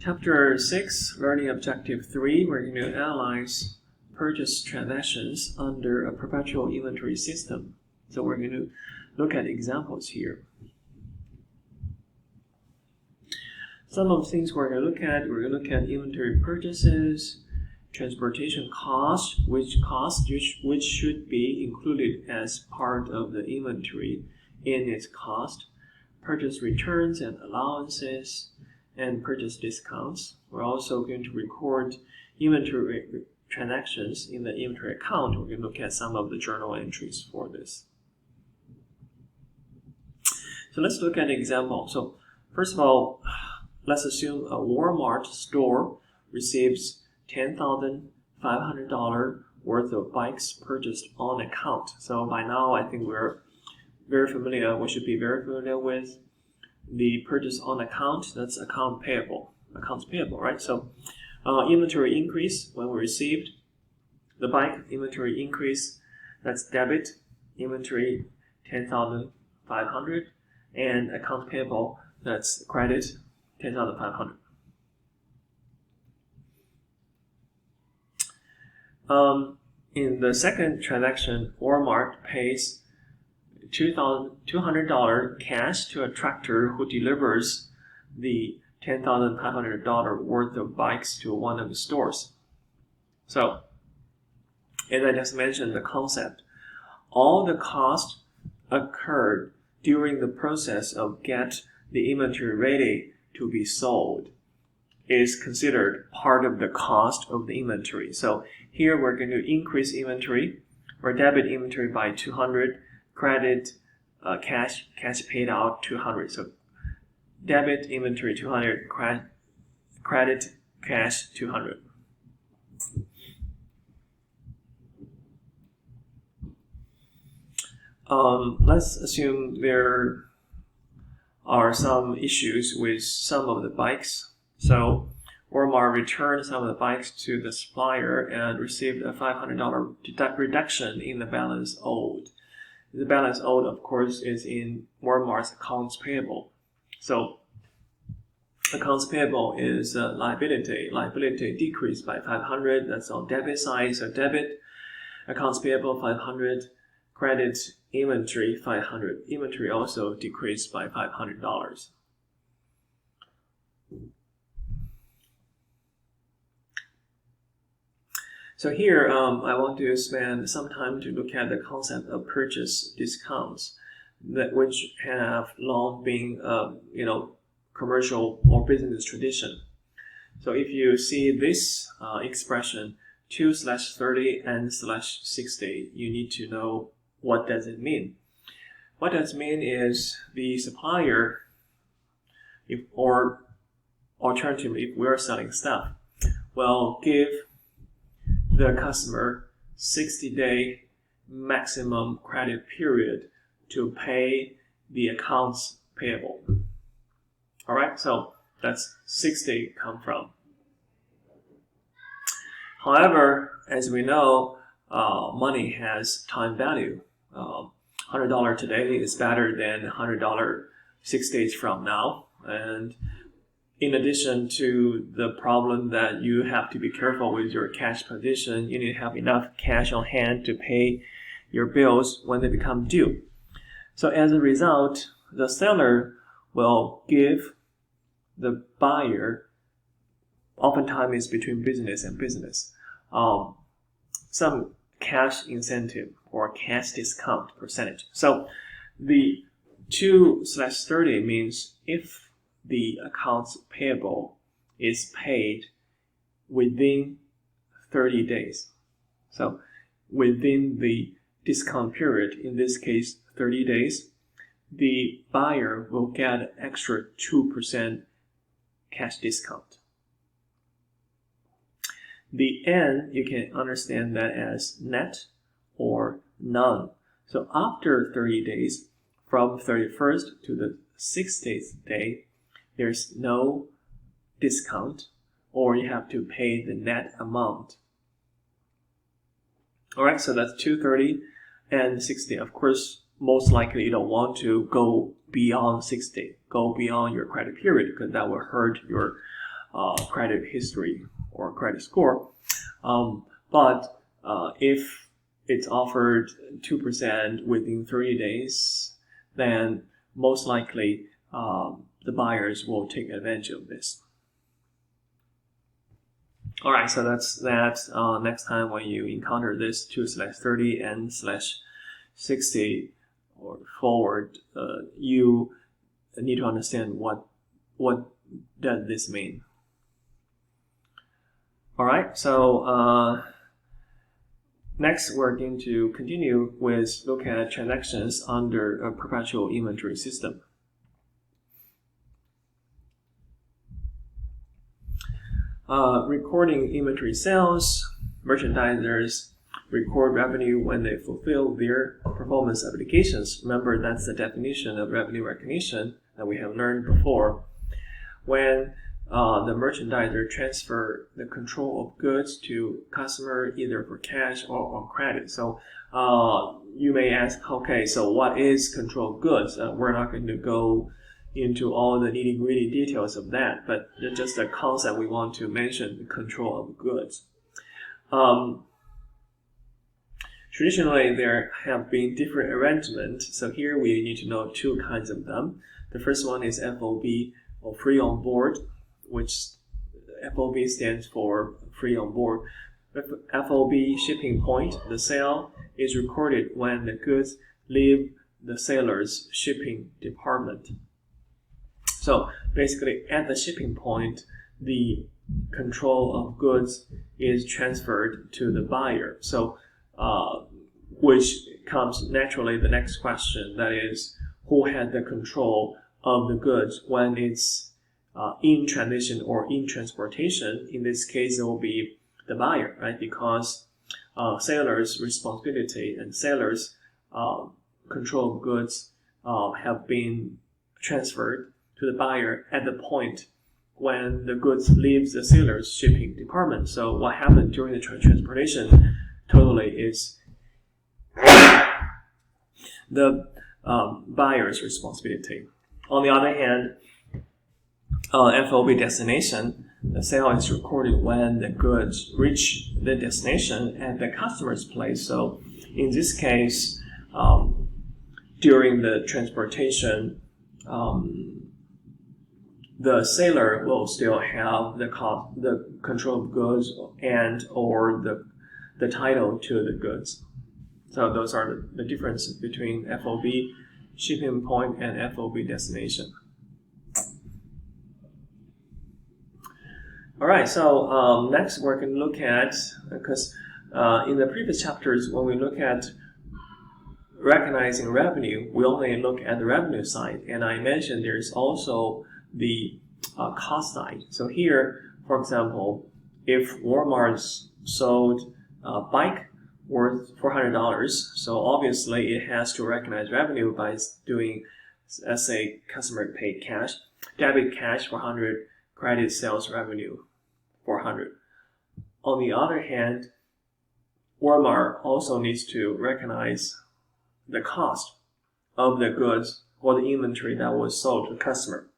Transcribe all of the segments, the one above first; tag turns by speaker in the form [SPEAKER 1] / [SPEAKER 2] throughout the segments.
[SPEAKER 1] Chapter 6, Learning Objective 3, we're going to analyze purchase transactions under a perpetual inventory system. So we're going to look at examples here. Some of the things we're going to look at inventory purchases, transportation costs, which should be included as part of the inventory in its cost, purchase returns and allowances, and purchase discounts. We're also going to record inventory transactions in the inventory account. We're going to look at some of the journal entries for this. So let's look at an example. So first of all, let's assume a Walmart store receives $10,500 worth of bikes purchased on account. So by now, I think we should be very familiar with the purchase on account. That's accounts payable, right? So inventory increase when we received the bike, inventory increase, that's debit, inventory 10,500, and accounts payable, that's credit 10,500. In the second transaction, Walmart pays $200 cash to a tractor who delivers the $10,500 worth of bikes to one of the stores. So, as I just mentioned, the concept, all the costs occurred during the process of get the inventory ready to be sold is considered part of the cost of the inventory. So here we're going to increase inventory or debit inventory by 200, credit cash paid out 200. So debit inventory 200, credit cash 200. Let's assume there are some issues with some of the bikes. So Walmart returned some of the bikes to the supplier and received a $500 reduction in the balance owed. The balance owed, of course, is in Walmart's accounts payable. So accounts payable is liability. Liability decreased by 500. That's on debit side. So debit, accounts payable 500, credit inventory 500. Inventory also decreased by $500. So here, I want to spend some time to look at the concept of purchase discounts, which have long been, commercial or business tradition. So if you see this expression, 2/30 and /60, you need to know what does it mean. What does it mean is the supplier, or alternatively, if we're selling stuff, will give the customer 60-day maximum credit period to pay the accounts payable. All right, so that's 60 come from. However, as we know, money has time value. $100 today is better than $100 6 days from now. And in addition to the problem that you have to be careful with your cash position, you need to have enough cash on hand to pay your bills when they become due. So as a result, the seller will give the buyer, oftentimes it's between business and business, some cash incentive or cash discount percentage. So the 2/30 means if the accounts payable is paid within 30 days. So within the discount period, in this case 30 days, the buyer will get an extra 2% cash discount. The N, you can understand that as net or none. So after 30 days, from 31st to the 60th day, there's no discount, or you have to pay the net amount. All right, so that's 230 and 60. Of course, most likely you don't want to go beyond 60, go beyond your credit period, because that will hurt your credit history or credit score. But if it's offered 2% within 30 days, then most likely the buyers will take advantage of this. All right, so that's that. Next time when you encounter this 2/30 and /60 or forward, you need to understand what does this mean. All right, so next we're going to continue with look at transactions under a perpetual inventory system. Recording inventory sales, merchandisers record revenue when they fulfill their performance obligations. Remember, that's the definition of revenue recognition that we have learned before. When the merchandiser transfer the control of goods to customer either for cash or on credit. So you may ask, okay, so what is control of goods? We're not going to go into all the nitty-gritty details of that, but just a concept we want to mention, the control of goods. Traditionally, there have been different arrangements, so here we need to know two kinds of them. The first one is FOB, or free on board, which FOB stands for free on board. FOB shipping point, the sale is recorded when the goods leave the seller's shipping department. So basically, at the shipping point, the control of goods is transferred to the buyer. So, which comes naturally the next question, that is, who had the control of the goods when it's in transition or in transportation? In this case, it will be the buyer, right? Because seller's responsibility and seller's control of goods have been transferred to the buyer at the point when the goods leaves the seller's shipping department. So what happened during the transportation totally is the buyer's responsibility. On the other hand, FOB destination, the sale is recorded when the goods reach the destination at the customer's place. So in this case, during the transportation, the seller will still have the control of goods and or the title to the goods. So those are the differences between FOB shipping point and FOB destination. All right, so next we're going to look at, because in the previous chapters when we look at recognizing revenue, we only look at the revenue side, and I mentioned there's also the cost side. So here, for example, if Walmart sold a bike worth $400, so obviously it has to recognize revenue by doing, let's say, customer paid cash, debit cash 400, credit sales revenue 400. On the other hand, Walmart also needs to recognize the cost of the goods or the inventory that was sold to the customer.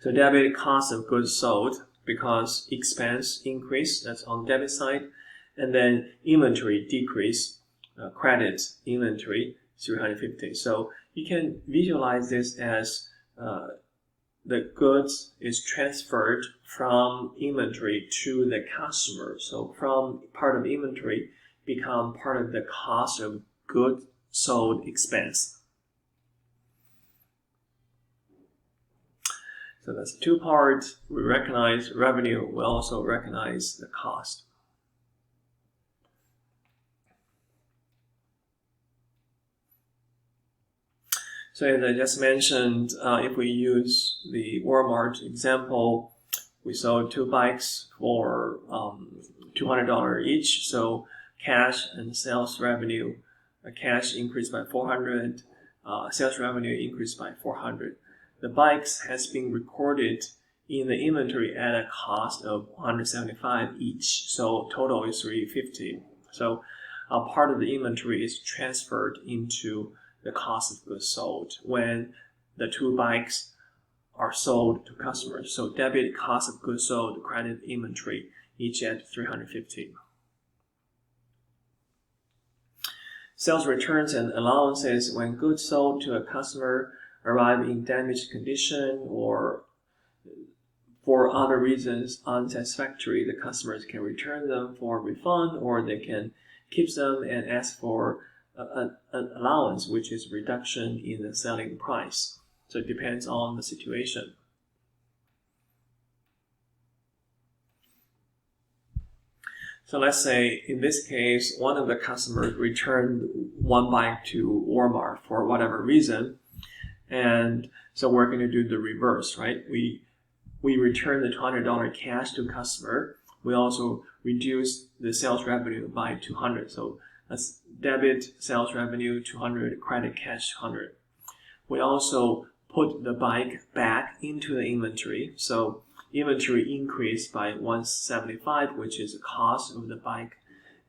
[SPEAKER 1] So debit cost of goods sold because expense increase, that's on debit side, and then inventory decrease, credit inventory 350. So you can visualize this as the goods is transferred from inventory to the customer. So from part of inventory become part of the cost of goods sold expense. So that's two parts. We recognize revenue. We also recognize the cost. So as I just mentioned, if we use the Walmart example, we sold 2 bikes for $200 each. So cash and sales revenue, cash increased by 400, sales revenue increased by 400. The bikes has been recorded in the inventory at a cost of $175 each. So total is $350. So part of the inventory is transferred into the cost of goods sold when the 2 bikes are sold to customers. So debit cost of goods sold, credit inventory, each at 350. Sales returns and allowances when goods sold to a customer arrive in damaged condition or for other reasons unsatisfactory, the customers can return them for refund, or they can keep them and ask for an allowance, which is reduction in the selling price. So it depends on the situation. So let's say in this case, one of the customers returned one bike to Walmart for whatever reason, and so we're going to do the reverse, right? We return the $200 cash to customer. We also reduce the sales revenue by 200. So that's debit sales revenue 200, credit cash 200. We also put the bike back into the inventory. So inventory increased by 175, which is the cost of the bike,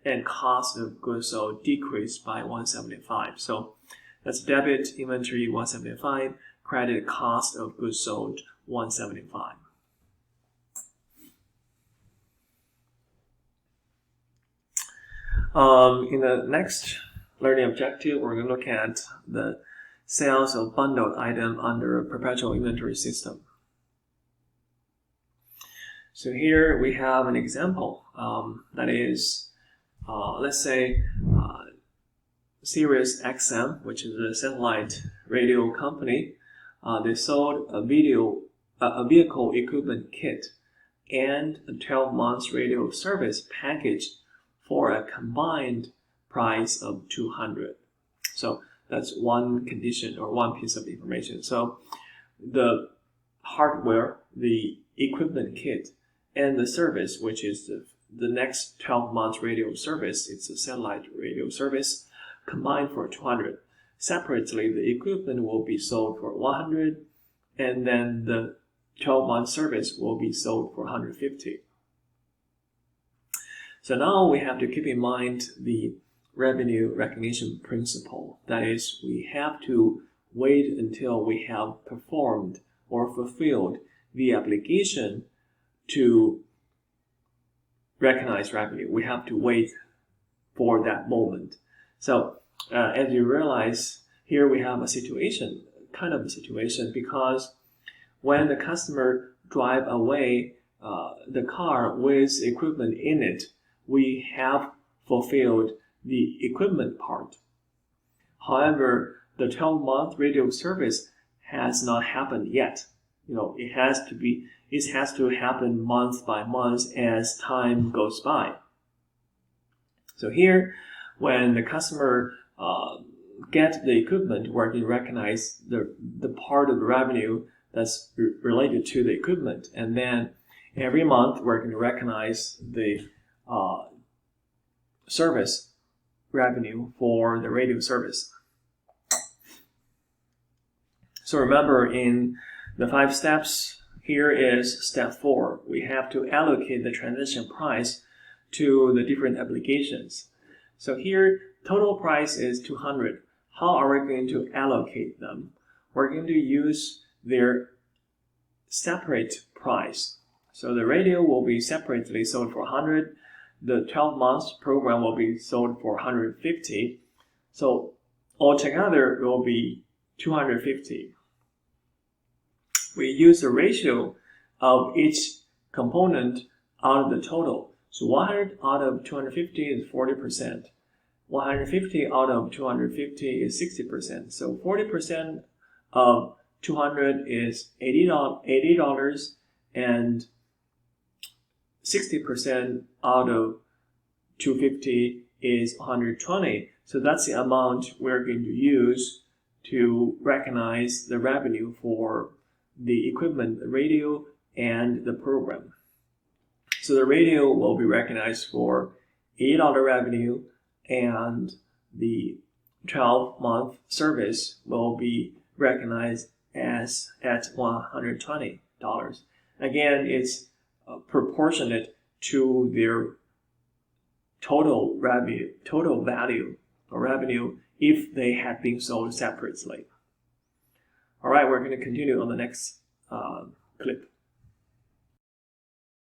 [SPEAKER 1] and cost of goods sold decreased by 175. So that's debit inventory 175, credit cost of goods sold 175. In the next learning objective, we're going to look at the sales of bundled item under a perpetual inventory system. So here we have an example. That is, let's say Sirius XM, which is a satellite radio company. They sold a vehicle equipment kit and a 12 months radio service package for a combined price of 200. So that's one condition or one piece of information. So the hardware, the equipment kit, and the service, which is the next 12 months radio service, it's a satellite radio service, combined for 200. Separately, the equipment will be sold for 100, and then the 12-month service will be sold for 150. So now we have to keep in mind the revenue recognition principle. That is, we have to wait until we have performed or fulfilled the obligation to recognize revenue. We have to wait for that moment. So as you realize, here we have a situation, kind of a situation, because when the customer drive away the car with equipment in it, we have fulfilled the equipment part. However, the 12-month radio service has not happened yet. It has to happen month by month as time goes by. So here, when the customer get the equipment, we're going to recognize the part of the revenue that's related to the equipment, and then every month we're going to recognize the service revenue for the radio service. So remember, in the 5 steps, here is step 4. We have to allocate the transaction price to the different obligations. So here, total price is 200. How are we going to allocate them? We're going to use their separate price. So the radio will be separately sold for 100. The 12 months program will be sold for 150. So altogether, it will be 250. We use the ratio of each component out of the total. So 100 out of 250 is 40%. 150 out of 250 is 60%. So 40% of 200 is $80, and 60% out of 250 is 120. So that's the amount we're going to use to recognize the revenue for the equipment, the radio, and the program. So the radio will be recognized for $80 revenue, and the 12-month service will be recognized as at $120. Again, it's proportionate to their total value or revenue if they had been sold separately. All right, we're going to continue on the next clip.